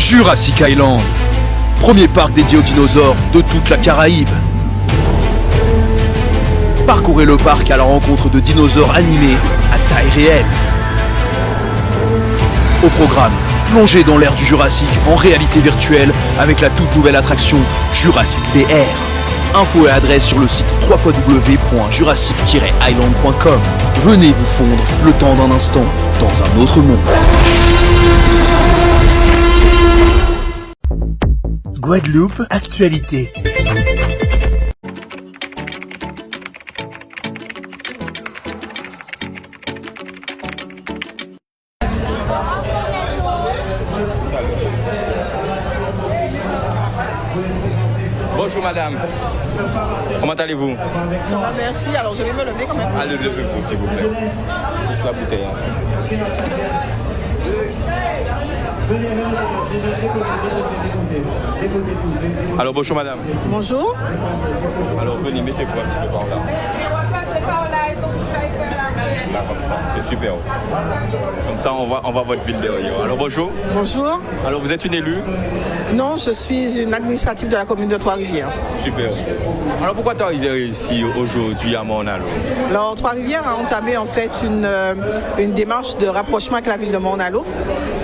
Jurassic Island, premier parc dédié aux dinosaures de toute la Caraïbe. Parcourez le parc à la rencontre de dinosaures animés à taille réelle. Au programme, plongez dans l'ère du Jurassique en réalité virtuelle avec la toute nouvelle attraction Jurassic VR. Infos et adresse sur le site www.jurassic-island.com. Venez vous fondre le temps d'un instant dans un autre monde. Guadeloupe Actualité. Bonjour madame. Comment allez-vous? Ça va, merci. Alors je vais me lever quand même. Allez, levez-vous s'il vous plaît. Juste la bouteille. Alors bonjour madame. Bonjour. Alors venez, mettez-vous un petit peu par là. Là comme ça, c'est super. Comme ça on voit votre ville derrière. Alors bonjour. Bonjour. Alors vous êtes une élue? Non, je suis une administrative de la commune de Trois-Rivières. Super. Alors pourquoi tu es arrivé ici aujourd'hui à Morne-à-l'eau? Alors Trois-Rivières a entamé en fait une démarche de rapprochement avec la ville de Morne-à-l'eau.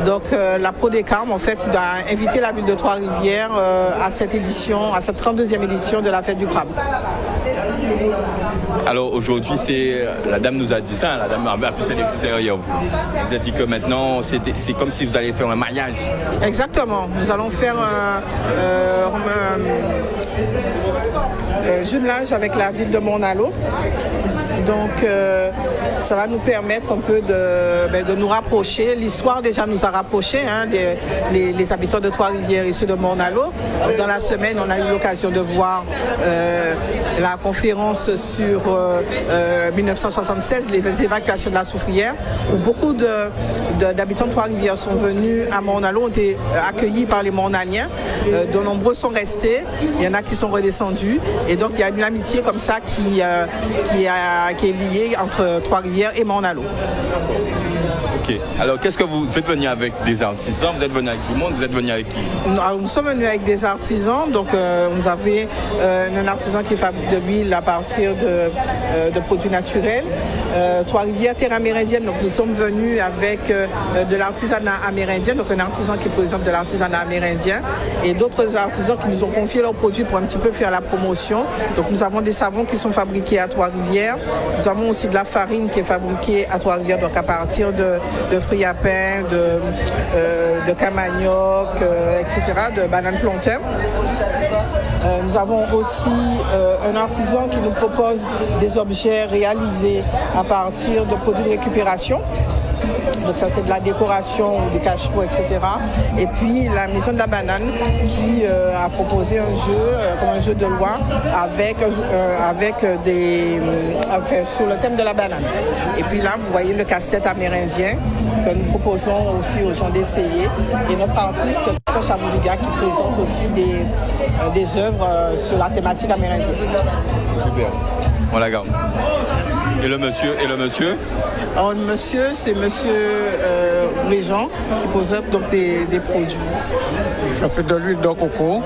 Donc la Prodécarme en fait a invité la ville de Trois-Rivières à cette édition, à cette 32e édition de la fête du crabe. Alors aujourd'hui, la dame nous a dit ça, la dame a pu se découvrir derrière vous. Elle nous a dit que maintenant, c'est comme si vous allez faire un mariage. Exactement, nous allons faire un jumelage avec la ville de Morne-à-l'eau. Donc ça va nous permettre un peu de nous rapprocher. L'histoire déjà nous a rapprochés, hein, les habitants de Trois-Rivières et ceux de Morne-à-l'eau. Dans la semaine, on a eu l'occasion de voir la conférence sur 1976, les évacuations de la Soufrière, où beaucoup d'habitants de Trois-Rivières sont venus à Morne-à-l'eau, ont été accueillis par les Mornaliens. De nombreux sont restés, il y en a qui sont redescendus. Et donc il y a une amitié comme ça qui est liée entre Trois-Rivières et Morne-à-l'eau. Ok. Alors qu'est-ce que vous êtes venu avec des artisans? Vous êtes venu avec tout le monde? Vous êtes venu avec qui? Nous sommes venus avec des artisans. Donc vous avez un artisan qui fabrique de l'huile à partir de produits naturels. Trois-Rivières, terre amérindienne. Donc nous sommes venus avec de l'artisanat amérindien, donc un artisan qui présente de l'artisanat amérindien et d'autres artisans qui nous ont confié leurs produits pour un petit peu faire la promotion. Donc nous avons des savons qui sont fabriqués à Trois-Rivières. Nous avons aussi de la farine qui est fabriquée à Trois-Rivières, donc à partir de fruits à pain, de camanioc, etc., de bananes plantain. Nous avons aussi un artisan qui nous propose des objets réalisés à partir de produits de récupération. Donc ça c'est de la décoration, des cache-pots, etc. Et puis la Maison de la Banane qui a proposé un jeu, comme un jeu de loi sur le thème de la banane. Et puis là vous voyez le casse-tête amérindien que nous proposons aussi aux gens d'essayer. Et notre artiste, Chaboudiga, qui présente aussi des œuvres sur la thématique amérindienne. Super. On la garde. Et le monsieur? Alors, le monsieur, c'est monsieur Régent qui pose donc des produits. Je fais de l'huile de coco.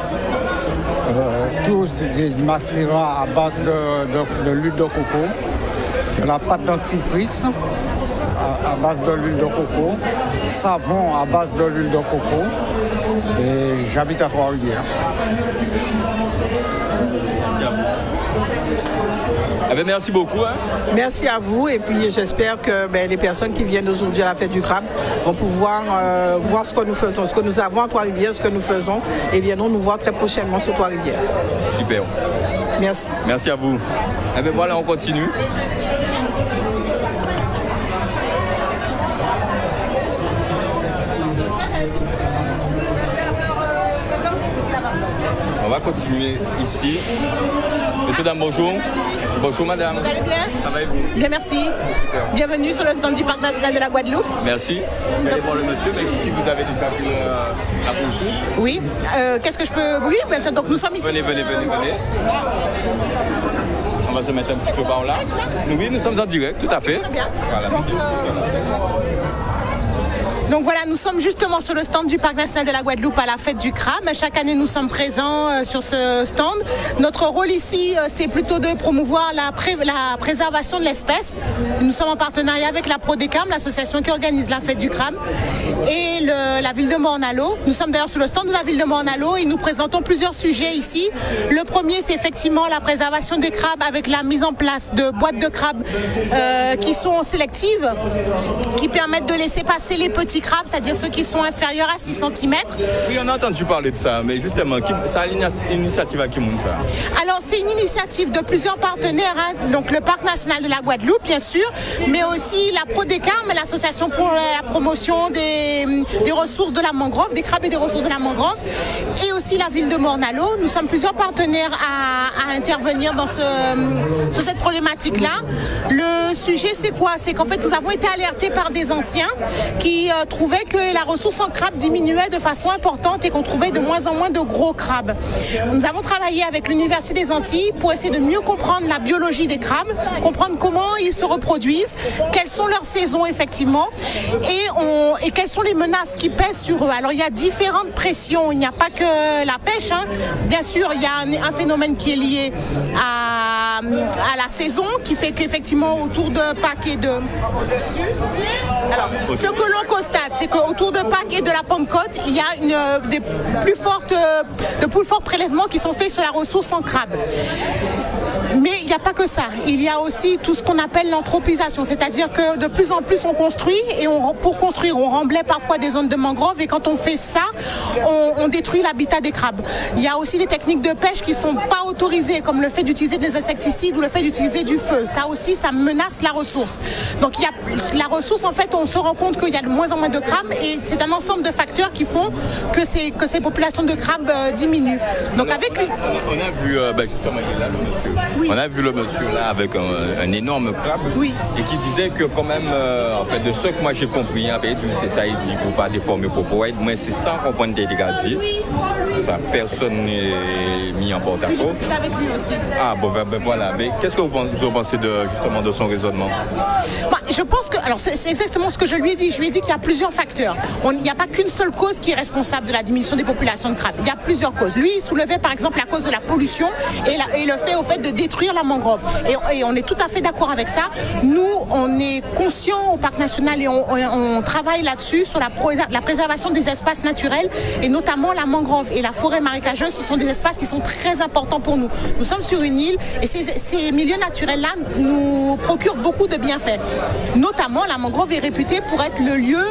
Tout c'est des macérats à base de l'huile de coco, de la pâte dentifrice à base de l'huile de coco, savon à base de l'huile de coco. Et j'habite à Trois-Rivières. Merci beaucoup. Hein. Merci à vous et puis j'espère que les personnes qui viennent aujourd'hui à la fête du crabe vont pouvoir voir ce que nous faisons, ce que nous avons à Trois-Rivières, ce que nous faisons et viendront nous voir très prochainement sur Trois-Rivières. Super. Merci. Merci à vous. Et bien voilà, on continue. On va continuer ici. Monsieur, dame, bonjour. Bonjour madame. Vous allez bien? Ça va et vous? Bien, merci. Super. Bienvenue sur le stand du Parc national de la Guadeloupe. Merci. Allez voir le monsieur, mais si vous avez déjà vu la poursuite. Oui. Qu'est-ce que je peux... Oui, donc nous sommes ici. Venez. On va se mettre un petit peu par là. Oui, nous sommes en direct, tout à fait. Très bien. Voilà. Donc, Donc voilà, nous sommes justement sur le stand du Parc national de la Guadeloupe à la fête du crabe. Chaque année, nous sommes présents sur ce stand. Notre rôle ici, c'est plutôt de promouvoir la préservation de l'espèce. Nous sommes en partenariat avec la Prodécam, l'association qui organise la fête du crabe, et la ville de Morne-à-l'Eau. Nous sommes d'ailleurs sur le stand de la ville de Morne-à-l'Eau et nous présentons plusieurs sujets ici. Le premier, c'est effectivement la préservation des crabes avec la mise en place de boîtes de crabes qui sont sélectives, qui permettent de laisser passer les petits crabes, c'est-à-dire ceux qui sont inférieurs à 6 cm. Oui, on a entendu parler de ça, mais justement, ça a l'initiative à qui monte ça? Alors, c'est une initiative de plusieurs partenaires, hein, donc le Parc national de la Guadeloupe, bien sûr, mais aussi la Prodécam, l'association pour la promotion des ressources de la mangrove, des crabes et des ressources de la mangrove, et aussi la ville de Morne-à-l'Eau. Nous sommes plusieurs partenaires à intervenir sur cette problématique-là. Le sujet, c'est quoi? C'est qu'en fait, nous avons été alertés par des anciens qui trouvaient que la ressource en crabe diminuait de façon importante et qu'on trouvait de moins en moins de gros crabes. Nous avons travaillé avec l'Université des Antilles pour essayer de mieux comprendre la biologie des crabes, comprendre comment ils se reproduisent, quelles sont leurs saisons effectivement, et quelles sont les menaces qui pèsent sur eux. Alors il y a différentes pressions, il n'y a pas que la pêche, hein. Bien sûr il y a un phénomène qui est lié à la saison, qui fait qu'effectivement autour de Pâques et de... Alors, ce que l'on constate, c'est qu'autour de Pâques et de la Pentecôte, il y a de plus forts prélèvements qui sont faits sur la ressource en crabe. Mais il n'y a pas que ça. Il y a aussi tout ce qu'on appelle l'anthropisation, c'est-à-dire que de plus en plus on construit et pour construire, on remblaye parfois des zones de mangrove et quand on fait ça, on détruit l'habitat des crabes. Il y a aussi des techniques de pêche qui ne sont pas autorisées, comme le fait d'utiliser des insecticides ou le fait d'utiliser du feu. Ça aussi, ça menace la ressource. Donc il y a la ressource, en fait, on se rend compte qu'il y a de moins en moins de crabes et c'est un ensemble de facteurs qui font que ces populations de crabes diminuent. Donc avec lui... On a vu, justement, il est là, le monsieur. Oui. On a vu le monsieur là avec un énorme crabe, oui, et qui disait que quand même, en fait, de ce que moi j'ai compris, hein, c'est ça, il dit pour pas déformer pour pouvoir être, mais c'est sans comprendre des dégâts dit. Ça, personne n'est mis en porte-à-faux. Oui, avec lui aussi. Ah bon, ben voilà. Mais qu'est-ce que vous pensez justement de son raisonnement? Je pense que, alors c'est exactement ce que je lui ai dit. Je lui ai dit qu'il y a plusieurs facteurs. Il n'y a pas qu'une seule cause qui est responsable de la diminution des populations de crabes. Il y a plusieurs causes. Lui, il soulevait par exemple la cause de la pollution et le fait au fait de détruire la mangrove. Et on est tout à fait d'accord avec ça. Nous, on est conscients au Parc national et on travaille là-dessus sur la préservation des espaces naturels et notamment la mangrove et la forêt marécageuse. Ce sont des espaces qui sont très importants pour nous. Nous sommes sur une île et ces milieux naturels-là nous procurent beaucoup de bienfaits. Notamment, la mangrove est réputée pour être le lieu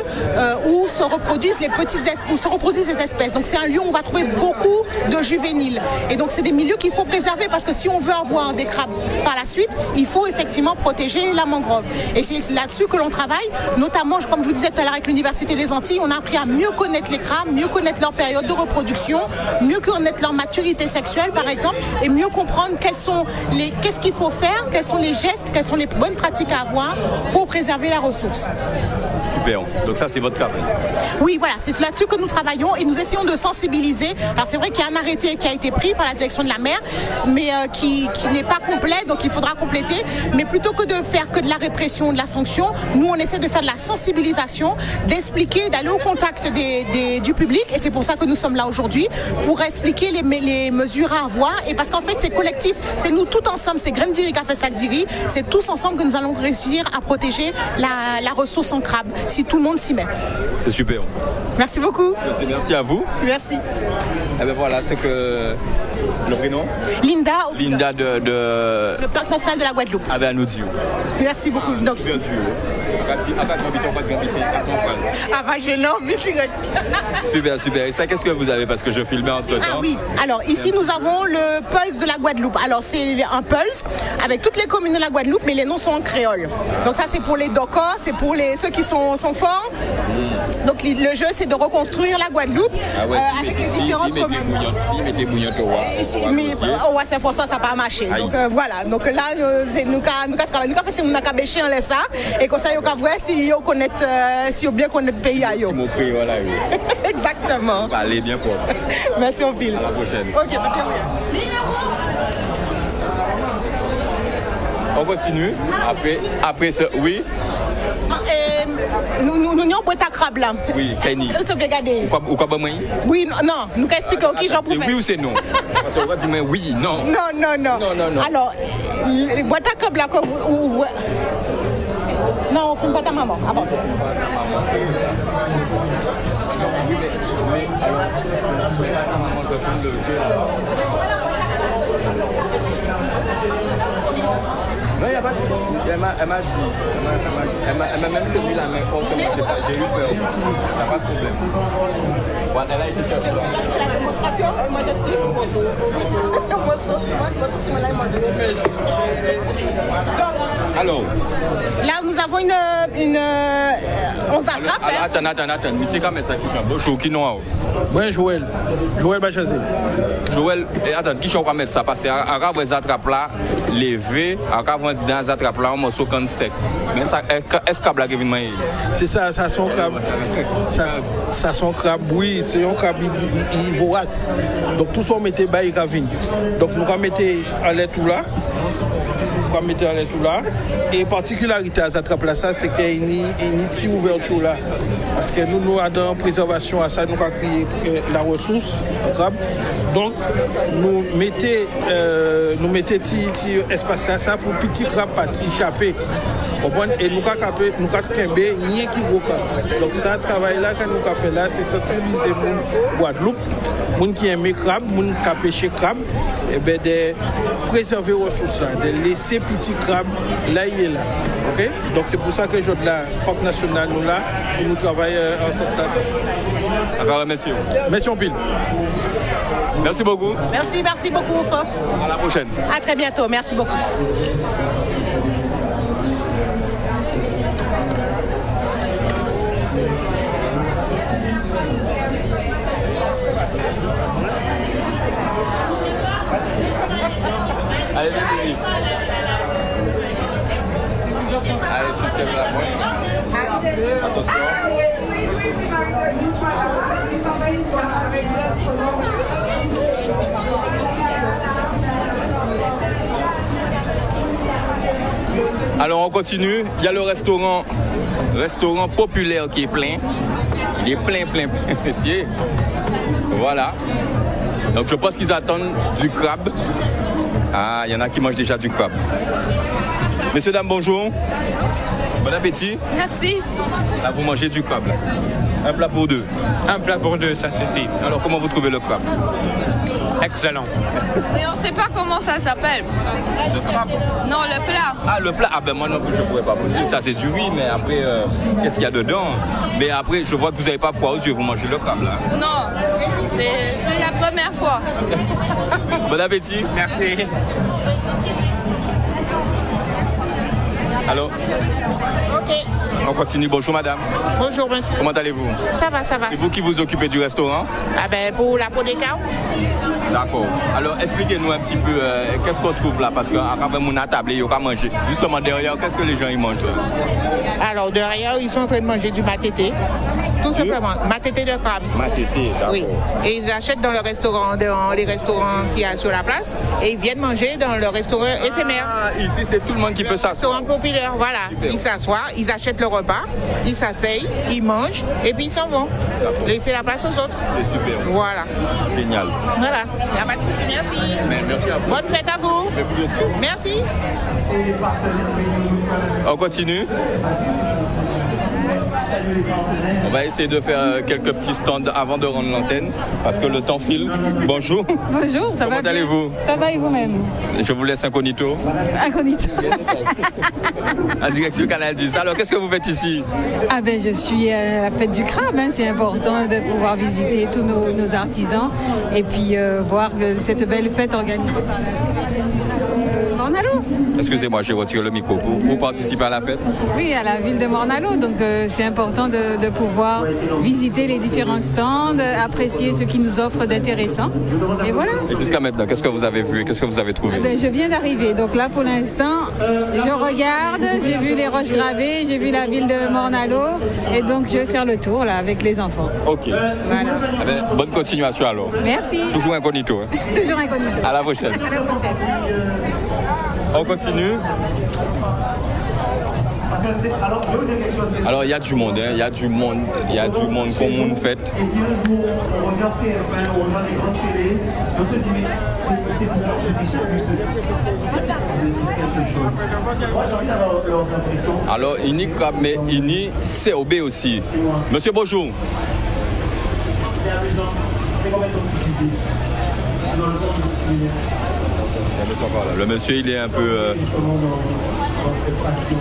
où se reproduisent les espèces. Donc c'est un lieu où on va trouver beaucoup de juvéniles. Et donc c'est des milieux qu'il faut préserver parce que si on veut avoir des crabes par la suite, il faut effectivement protéger la mangrove. Et c'est là-dessus que l'on travaille, notamment, comme je vous disais tout à l'heure avec l'Université des Antilles, on a appris à mieux connaître les crabes, mieux connaître leur période de reproduction, mieux connaître leur maturité sexuelle par exemple, et mieux comprendre qu'est-ce qu'il faut faire, quels sont les gestes, quelles sont les bonnes pratiques à avoir pour préserver la ressource. Super, donc ça c'est votre travail. Oui, voilà, c'est là-dessus que nous travaillons et nous essayons de sensibiliser. Alors c'est vrai qu'il y a un arrêté qui a été pris par la direction de la mer, mais qui n'est pas complet, donc il faudra compléter. Mais plutôt que de faire que de la répression, de la sanction, nous on essaie de faire de la sensibilisation, d'expliquer, d'aller au contact du public, et c'est pour ça que nous sommes là aujourd'hui, pour expliquer les mesures à avoir. Et parce qu'en fait c'est collectif, c'est nous tous ensemble, c'est Grendiri qui a fait Sakdiri, c'est tous ensemble que nous allons réussir à protéger la ressource en crabe, si tout le monde s'y met. C'est super. Merci beaucoup. Merci à vous. Merci. Et ben voilà, c'est que le prénom Linda. Linda de le Parc national de la Guadeloupe. Ah ben à nous dire. Merci beaucoup. Donc, bien sûr. Super, super. Et ça, qu'est-ce que vous avez? Parce que je filmais entre temps. Ah oui, alors ici nous avons le Pulse de la Guadeloupe. Alors c'est un Pulse avec toutes les communes de la Guadeloupe, mais les noms sont en créole. Donc ça c'est pour les docos, c'est pour ceux qui sont forts. Donc le jeu c'est de reconstruire la Guadeloupe avec les différentes communes. Si mettez bouillon, c'est François, ça n'a pas marché. Donc voilà, donc là nous travaillons, nous faisons un cabéché en laisse ça, et comme ça vous voir si vous connaissez, si vous bien connaissez le pays à vous. Exactement. Allez bien pour. Merci au fil. À la prochaine. Ok, on continue. Après ce, oui. nous avons boîte à crabe là. Oui, Kenny. Vous savez regarder. Ou quoi, moi? Oui, non, nous expliquons qui j'en C'est pouvais. oui ou c'est non? Parce qu'on va dire oui, non. Non. Alors, les boîtes à crabe là que vous non, on ne fait pas ta maman. Ah bon. Non, il n'y a pas de souci. Elle m'a dit. Elle m'a même tenu la main pour que j'ai eu peur. Il n'y a pas de problème. Voilà, elle a été chercher. C'est la démonstration. Moi, j'explique. Moi, je Alors, là, nous avons on s'attrape. attends. Mais c'est quand même ça qui change. Bonjour, qui non? Moi, Joël Bachazé. Joël, attends, qui change mettre ça? Parce que arabe, les attrapes là, levé, arabe, on dit dans les attrapes là, on morceau quand sec. Mais ça, est-ce que la vient manger? C'est ça son crabe. Ça son crabe, oui, c'est un crabe, il vorace. Donc tout ça, on mettait bas, il ravine. Donc nous, on mettait à l'air tout là. Et particularité à cette là, ça, c'est qu'il y a une petite ouverture là. Parce que nous avons une préservation à ça, nous avons créé la ressource, le crabe. Donc, nous mettons petit espace là, ça pour petit crabe partir échapper. Et nous avons créé rien qui gros crabe. Donc, ça, travail là, quand nous avons fait là, c'est sensibiliser les Guadeloupe, les gens qui aiment les crabes, les gens qui pêchent crabe, et bien de préserver les ressources là, de laisser petit crabe là il est là. Okay? Donc c'est pour ça que je de la Parc national nous là et nous travaillons en ce sens là. Encore merci. Merci en pile. Merci beaucoup. Merci beaucoup, Foss. À la prochaine. À très bientôt. Merci beaucoup. Allez, Allez, tu tiens la pointe. Attention. Alors on continue. Il y a le restaurant populaire qui est plein. Il est plein. Voilà. Donc je pense qu'ils attendent du crabe. Ah, il y en a qui mangent déjà du crabe. Messieurs, dames, bonjour. Bon appétit. Merci. Là, vous mangez du crabe. Là. Un plat pour deux. Un plat pour deux, ça suffit. Alors, comment vous trouvez le crabe? Excellent. Mais on ne sait pas comment ça s'appelle. Le crabe? Non, le plat. Ah, le plat. Ah, ben moi non plus, je ne pourrais pas vous dire. Ça, c'est du riz, mais après, qu'est-ce qu'il y a dedans? Mais après, je vois que vous n'avez pas froid aux yeux. Vous mangez le crabe, là. Non, c'est la première fois. Bon appétit. Merci. Alors, on continue. Bonjour madame. Bonjour monsieur. Comment allez-vous? Ça va. C'est vous qui vous occupez du restaurant? Ah ben pour la Prodeka. D'accord. Alors expliquez-nous un petit peu qu'est-ce qu'on trouve là, parce qu'après mon table, il y a manger. Justement derrière, qu'est-ce que les gens ils mangent? Alors derrière, ils sont en train de manger du matété. Tout simplement, matété de crabe. Matété, d'accord. Oui. Et ils achètent dans le restaurant, dans les restaurants qu'il y a sur la place, et ils viennent manger dans le restaurant éphémère. Ici, c'est tout le monde qui peut s'asseoir. Restaurant populaire, voilà. Super. Ils s'assoient, ils achètent le repas, ils s'asseyent, ils mangent, et puis ils s'en vont. Laisser la place aux autres. C'est super. Voilà. Génial. Voilà. Il n'y a pas de souci, merci. Merci à vous. Bonne fête à vous. Merci. On continue. On va essayer de faire quelques petits stands avant de rendre l'antenne, parce que le temps file. Bonjour. Bonjour, ça va? Comment allez-vous? Ça va et vous-même? Je vous laisse incognito. Incognito. En direction Canal 10. Alors, qu'est-ce que vous faites ici? Ah ben, je suis à la fête du crabe. Hein. C'est important de pouvoir visiter tous nos artisans et puis voir cette belle fête organisée par Morne-à-l'Eau. Excusez-moi, j'ai retiré le micro pour participer à la fête. Oui, à la ville de Morne-à-l'Eau. Donc, c'est important de pouvoir visiter les différents stands, apprécier ce qui nous offre d'intéressant. Et voilà. Et jusqu'à maintenant, qu'est-ce que vous avez vu? Qu'est-ce que vous avez trouvé? Ah ben, je viens d'arriver. Donc là, pour l'instant, je regarde. J'ai vu les roches gravées, j'ai vu la ville de Morne-à-l'Eau. Et donc, je vais faire le tour là avec les enfants. Ok. Voilà. Eh bien, bonne continuation alors. Merci. Toujours incognito. Hein. Toujours incognito. À la prochaine. À la prochaine. On continue. Alors il y a du monde, hein, il y a du monde comme on fait. Et puis un jour, on regarde TF1, on regarde les grandes télés, et on se dit, mais c'est bizarre, je dis ça, quelque chose. Moi, j'ai envie d'avoir leurs impressions. Alors, INI crabe, mais INI COB aussi. Monsieur, bonjour. Le monsieur, il est un peu...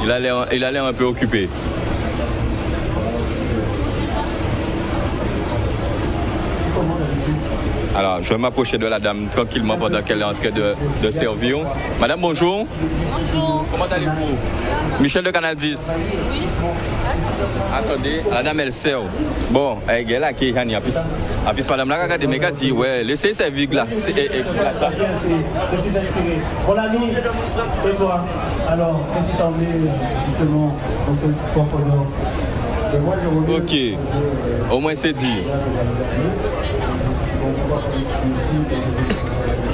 il a l'air un peu occupé. Alors, je vais m'approcher de la dame tranquillement pendant qu'elle est en train de servir. Madame, bonjour. Bonjour. Comment allez-vous? Michel de Canal 10. Oui. Attendez, la dame, elle sert. Bon, elle est là qui est en plus. En plus, madame, la regarde, mais dit, ouais, laissez servir glace. Je suis inspiré. Bon, l'ami, et toi? Alors, qu'est-ce qui t'a emmené justement dans ce propre d'or? Ok, au moins c'est dit.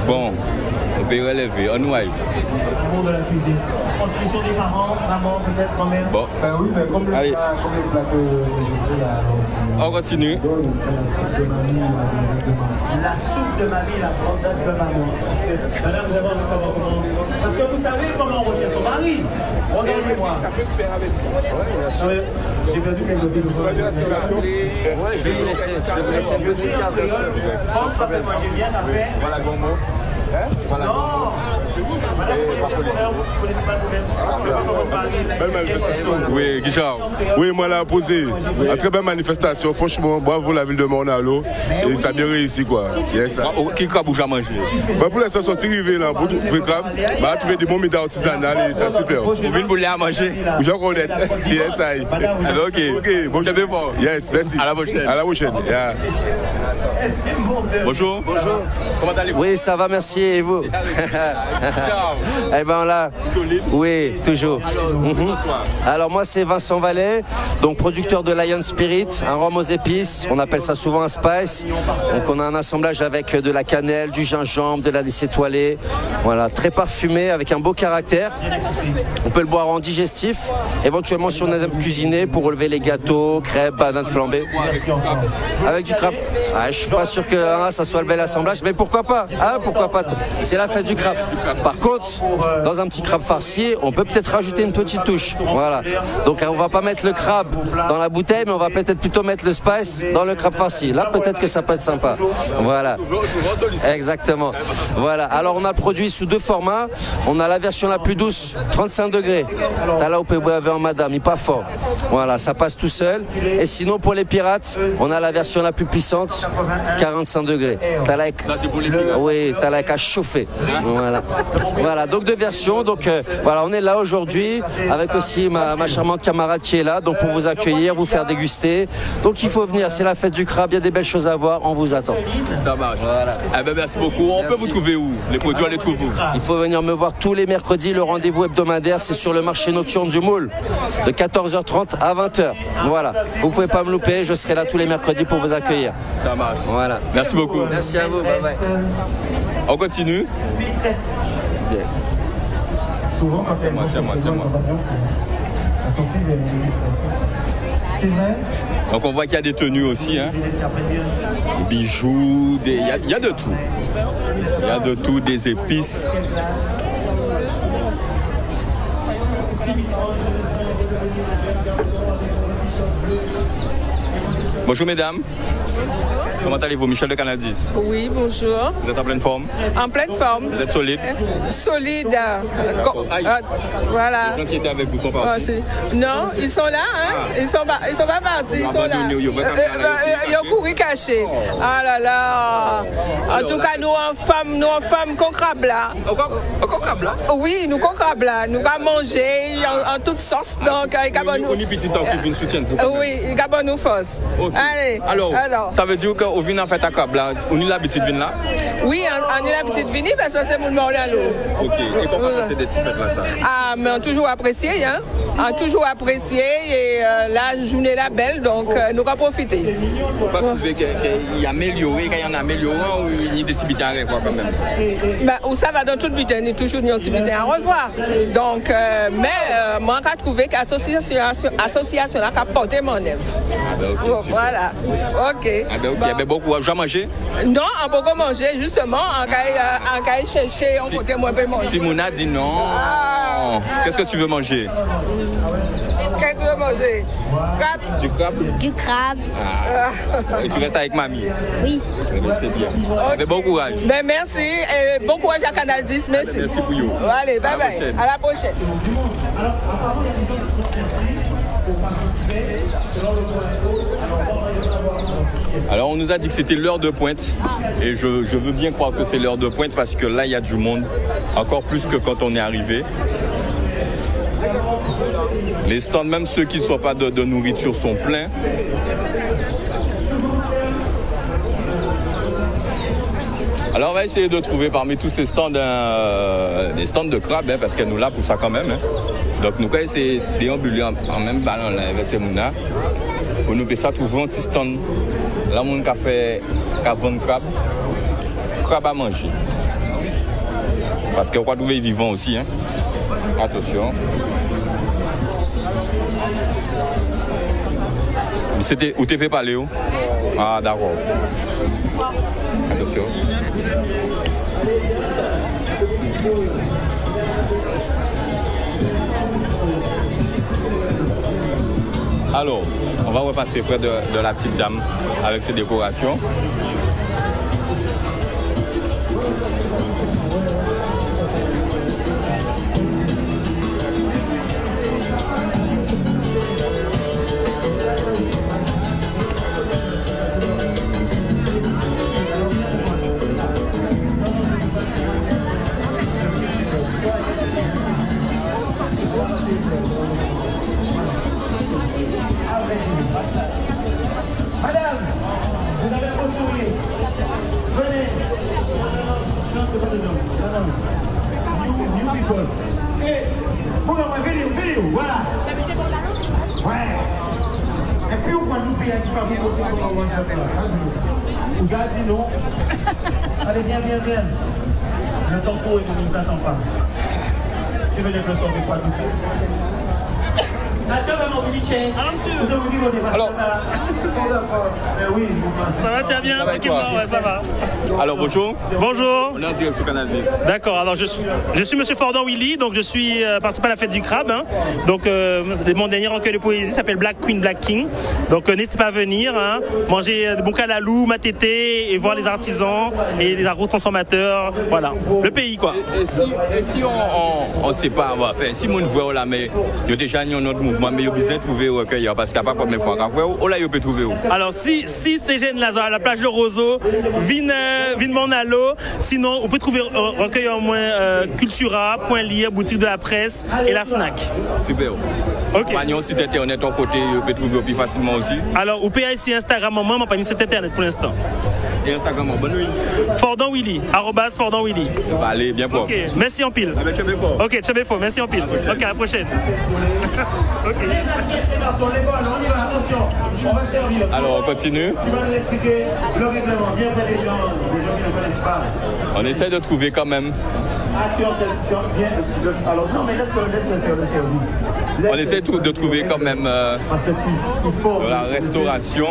Bon, on peut relever, on nous aille. L'amour de la cuisine. Transmission des parents, maman, peut-être grand-mère. Bon. Oui, mais comme le allez. plat que j'ai fait là. On continue. La soupe de mamie, la grande date de maman. Madame, vous avez envie de savoir comment. Parce que vous savez comment on retient son mari. Regardez-moi. Ça peut se faire avec. Ouais, j'ai perdu quelques billes. Ouais, je vais vous laisser une petite carte. Moi, j'ai bien à faire. Voilà, bon mot. Voilà. Non. Madame, vous connaissez pas le problème. Oui, Guichard. Oui, moi, là, posé. Une très belle manifestation. Franchement, bravo la ville de Mornalo. Et ça a bien réussi, quoi. Yes, qui crabe ou jamais mangé? Pour l'instant, sont arrivés là, pour trouver crabe. Bah, trouver des bons médailles artisanales et c'est super. Vous venez vous à manger? Je connais. Yes, ça y est. Ok. Bon, yes, merci. À la prochaine. À la prochaine. Yeah. Bonjour. Bonjour. Comment allez-vous? Oui, ça va, merci. Et vous? Eh ben là. Solide. Oui, toujours. Alors moi c'est Vincent Vallet, donc producteur de Lion Spirit, un rhum aux épices, on appelle ça souvent un spice. Donc on a un assemblage avec de la cannelle, du gingembre, de l'anis étoilé, voilà, très parfumé avec un beau caractère. On peut le boire en digestif, éventuellement si on aime cuisiner pour relever les gâteaux, crêpes, bananes flambées. Avec du crabe. Ah, je suis pas sûr que ça soit le bel assemblage, mais pourquoi pas? Ah, pourquoi pas? C'est la fête du crabe. Par contre, dans un petit crabe farci, on peut peut-être rajouter une petite touche. Voilà. Donc on va pas mettre le crabe dans la bouteille, mais on va peut-être plutôt mettre le spice dans le crabe farci. Là, peut-être que ça peut être sympa. Voilà. Exactement. Voilà. Alors on a le produit sous deux formats. On a la version la plus douce, 35 degrés. T'as là, on peut boire en madame, il est pas fort. Voilà, ça passe tout seul. Et sinon, pour les pirates, on a la version la plus puissante, 45 degrés. T'as là, oui, t'as là qu'à chauffer. Voilà. Voilà, donc deux versions. Donc voilà, on est là aujourd'hui avec aussi ma charmante camarade qui est là, donc pour vous accueillir, vous faire déguster. Donc il faut venir, c'est la fête du crabe, il y a des belles choses à voir, on vous attend. Ça marche. Voilà. Eh ben, merci beaucoup. On peut vous trouver où? Les produits, on les trouve où? Il faut venir me voir tous les mercredis, le rendez-vous hebdomadaire, c'est sur le marché nocturne du Moule, de 14h30 à 20h. Voilà, vous pouvez pas me louper, je serai là tous les mercredis pour vous accueillir. Ça marche. Voilà. Merci beaucoup. Merci à vous, bye bye. On continue. Souvent, quand elles c'est vrai. Donc on voit qu'il y a des tenues aussi, hein. Des bijoux, il y a de tout. Il y a de tout, des épices. Bonjour mesdames. Comment allez-vous? Michel de Canal 10. Oui, bonjour. Vous êtes en pleine forme? En pleine forme. Vous êtes solide? Solide. Voilà. Les gens qui étaient avec vous sont partis? Non, ils sont là. Hein? Ils sont pas partis. Ils sont là. Ils ont couru caché. Ah là là. En tout cas, nous en femmes, qu'on crabe là. Qu'on crabe là? Oui, nous qu'on crabe là. Nous avons mangé en toutes sortes. Donc, on est petit temps qui vient soutien. Oui, il y a nous force. Allez. Alors, d'accord. Ça veut dire qu'au vin en fait à crabe là, on a l'habitude de venir là? Oui, on a l'habitude de venir parce que c'est mon mort dans l'eau. Ok, et comment passer des petites fêtes là ça? Ah, mais on a toujours apprécié, hein. On a toujours apprécié et la journée est belle, donc nous allons profiter. Vous ne pas trouver qu'il y a amélioré, qu'il y en a amélioré ou il y a des petits bitins à revoir quand même? Ben, ça va dans tout le but, il y a toujours des petits bitins à revoir. Donc, mais moi, j'ai trouvé que l'association a porté mon œuvre. Ah ben, okay, voilà, ok. Ah ben, ok, il y avait beaucoup à manger? Non, on peut pas manger, justement, on va chercher, on peut moins manger. Timouna dit non. Ah. Qu'est-ce que tu veux manger? Qu'est-ce que tu veux manger? Crabe? Du crabe? Du crabe. Ah. Et tu restes avec mamie? Oui. C'est bien. Okay. Bon courage. Ben, merci et bon courage à Canal 10. Merci. Merci pour vous. Allez, bye bye. À la prochaine. Alors on nous a dit que c'était l'heure de pointe et je veux bien croire que c'est l'heure de pointe parce que là il y a du monde, encore plus que quand on est arrivé. Les stands, même ceux qui ne sont pas de nourriture, sont pleins. Alors on va essayer de trouver parmi tous ces stands des stands de crabe, hein, parce qu'elle nous l'a pour ça quand même. Hein. Donc nous allons essayer de déambuler en même ballon là, avec ces mouna pour nous ça trouver un petit stand. Là on a fait crabe à manger. Parce qu'on va trouver vivant aussi. Hein. Attention. C'était où t'es fait parler où? Ah d'accord. Attention. Alors, on va repasser près de la petite dame avec ses décorations. Madame, vous avez un sourire. Venez. New people. Et pour la vidéo, voilà. Ouais. Et puis on va nous payer un petit peu pour vous avez dit non. Allez, viens. Le temps pour et ne nous attend pas. Je vais les faire sortir quoi tout Alors, oui, ça va, tu vas bien? Ça va, ok, ouais, ça va. Alors bonjour. Bonjour. On est en direct sur Canal 10. D'accord, alors je suis Monsieur Fordon Willy, donc je suis participant à la fête du crabe. Hein. Donc mon dernier recueil de poésie s'appelle Black Queen, Black King. Donc n'hésitez pas à venir, hein, manger de bon calalou, matété et voir les artisans et les agro-transformateurs. Voilà, le pays quoi. Et si on ne sait pas, si on voit là, mais il y a déjà notre mouvement, mais il y a besoin de trouver au recueil parce qu'il n'y a pas de première fois qu'à voir, là il peut trouver où. Alors si ces jeunes là à la plage de Roseau, viennent mon allo, sinon on peut trouver recueil au moins Cultura, Point Lire, boutique de la presse et la Fnac. Super. Ok. Magnon site internet ton côté, on peut trouver plus facilement aussi. Alors on peut aller sur Instagram, moi ma pas mis site internet pour l'instant. Et Instagram, bonne nuit. Fordon Willy, @Fordon Willy. Allez, bien pour. Ok, merci en pile. Ok, Tchabefo, merci en pile. Ok, à la prochaine. Alors on continue. Tu vas nous expliquer le règlement. Viens près des gens qui ne connaissent pas. On essaie de trouver quand même. Alors non, mais laisse faire le service. On essaie de trouver quand même de la restauration.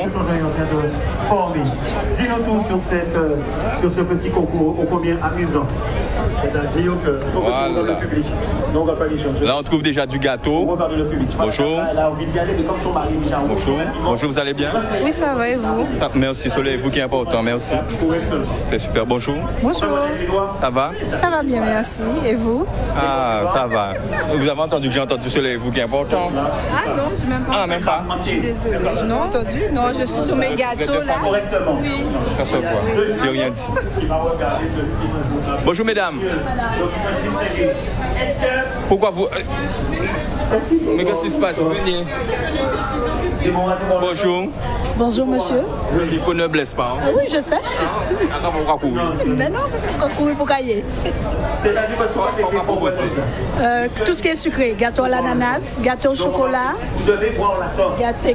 Dis-nous tout sur ce petit concours ô combien amusant. C'est-à-dire que faut que tu regardes le public. Non, on va pas les changer. Là, on trouve déjà du gâteau. On regarde le public. Bonjour. Là, on vient d'y aller, mais comme son mari, Michel. Bonjour, vous allez bien? Oui, ça va et vous? Merci, Soleil, vous qui est important, merci. C'est super, bonjour. Bonjour. Ça va? Ça va bien, merci. Et vous? Ah, ça va. Vous avez entendu que j'ai entendu Soleil, vous? vous qui est important. Ah non, je n'ai même pas. Ah, même pas. Je suis désolée. Je n'ai pas entendu. Non, je suis sur mes gâteaux là. Oui. Ça se voit. J'ai rien dit. Bonjour mesdames. Pourquoi vous... Mais qu'est-ce qui se passe? Venez. Bonjour. Bonjour monsieur. L'hypo ne blesse pas. Ah oui, je sais. Attends, pourquoi courir? Mais non, on courir pour cailler. Tout ce qui est sucré, gâteau à l'ananas, gâteau au chocolat,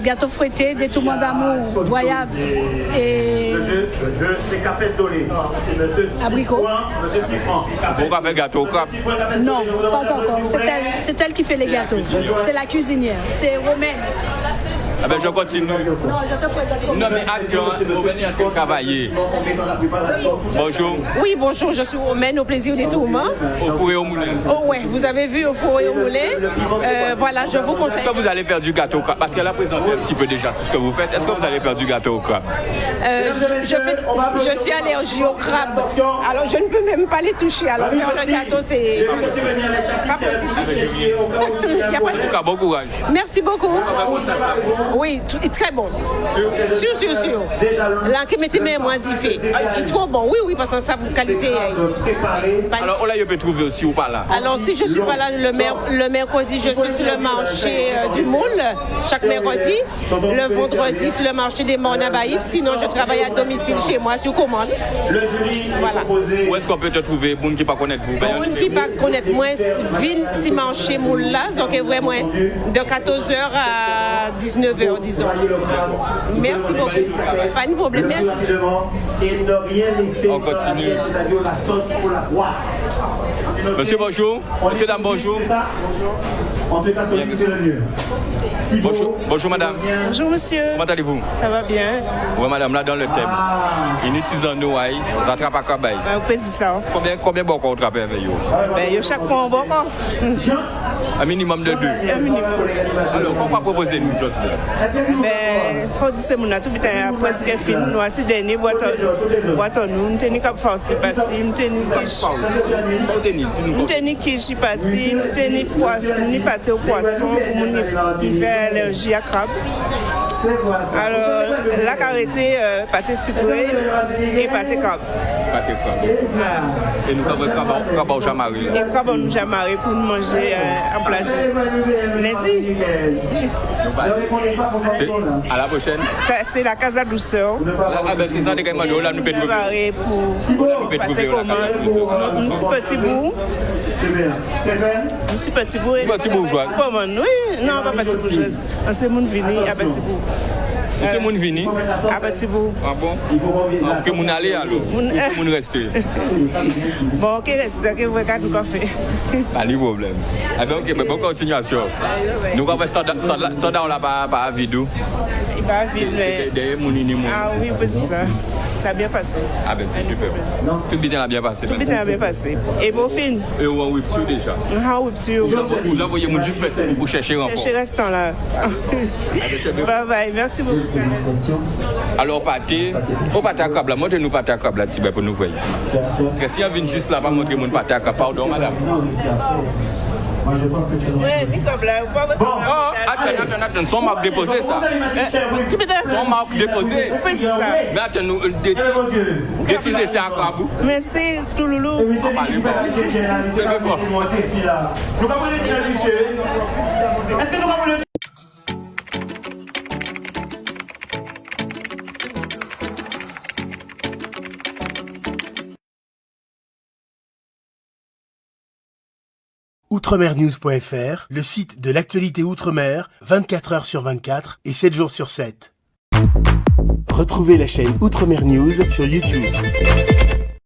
gâteau fouetté, détournement d'amour, voyave et abricot. Pourquoi faire gâteau au crabe? Non, pas encore. C'est elle qui fait les gâteaux. C'est la cuisinière. C'est romaine. Ah ben je continue. Non, je te présente. Non mais attends, vous venez en train de travailler. Bonjour. Oui, bonjour, je suis Romaine au plaisir des tourments. Au four et au moulin. Oh ouais, vous avez vu au four et au moulin. Voilà, je vous conseille. Est-ce que vous allez faire du gâteau au crabe? Parce qu'elle a présenté un petit peu déjà tout ce que vous faites. Est-ce que vous allez faire du gâteau au crabe? Je suis allergique au crabe. Alors je ne peux même pas les toucher. Alors faire un gâteau, c'est pas possible du tout. Il n'y a pas de tout. Bon courage. Merci beaucoup. Oui, très bon. Sûr. Là, qui mettez mes moins diffé. Il est trop bon. Oui, parce que ça, vous qualité. Alors, là, je peux trouver aussi ou pas là? Alors, si je ne suis pas là le mercredi, je suis sur le marché du Moule, chaque mercredi. Le vendredi, sur le marché des Mornes à Baïf. Sinon, je travaille à domicile chez moi, sur commande. Voilà. Où est-ce qu'on peut te trouver pour ne pas connaître vous? Pour ne pas connaître moi, vine si marché Moule là, donc vraiment de 14h à 19h. Disons. Merci beaucoup. Pas de problème. Merci. On continue. Monsieur, bonjour. Monsieur, dame, bonjour. En tout cas, celui qui fait le mieux. Bonjour madame. Bonjour monsieur. Comment allez-vous? Ça va bien. Oui madame, là dans le thème. Une utilisant nous, vous attrapez à Kabaï. Vous pouvez dire ça. Combien de bocaux vous attrapez avec vous? Chaque fois un bocaux. Un minimum de 2. Un minimum. Alors, pourquoi proposer-nous aujourd'hui? Il faut dire que nous avons tout presque fini. Nous avons ces derniers boîtes nous. Nous tenons cap force parti. Nous tenons quiche parti. Nous tenons poisson. Pâté au poisson pour les gens qui font allergie à crabe. Alors, la carité, pâté sucré et pâté crabe. Pâté crabe. Et nous avons crabe au jamaré. Et crabe au jamaré pour nous manger en plage. Lundi. À la prochaine. C'est la Casa Douceur. C'est ça, là, nous pouvons préparer pour passer commande. Nous sommes petits bouts. Nous sommes petits bouts. Petit bourgeois. Oui, non, pas petit bourgeois. C'est mon vini à petit bout. C'est mon vini à petit bout. Ah bon? Que mon aller alors? Mon rester. Bon, ok, reste, que vous regardez tout café. Pas de problème. Ok, bonne continuation. Nous avons ça dans la pas vidéo. Il va vivre. Ah oui, c'est ça. Ça a bien passé. Ah ben c'est super. Tout bien a bien passé. Tout bien a bien passé. Et beau film? Et on rupture déjà. Ah, rupture. Vous envoyez mon juste pour chercher un chercher restant là. Bye bye, merci beaucoup. Alors pâté, au pâté à crabe là, montrez-nous pâté à crabe là pour nous voir. Parce que si on vient juste là, pas montrer mon pâté à crabe, pardon madame. Moi, je pense que tu attends, son marque déposé ça. Son marque déposé. Mais attends, nous, décider c'est à Krabou. Mais c'est tout loulou. C'est bon. Nous avons les dire, monsieur. Est-ce que nous avons le... Outremernews.fr, le site de l'actualité outre-mer, 24h sur 24 et 7 jours sur 7. Retrouvez la chaîne Outremer News sur YouTube.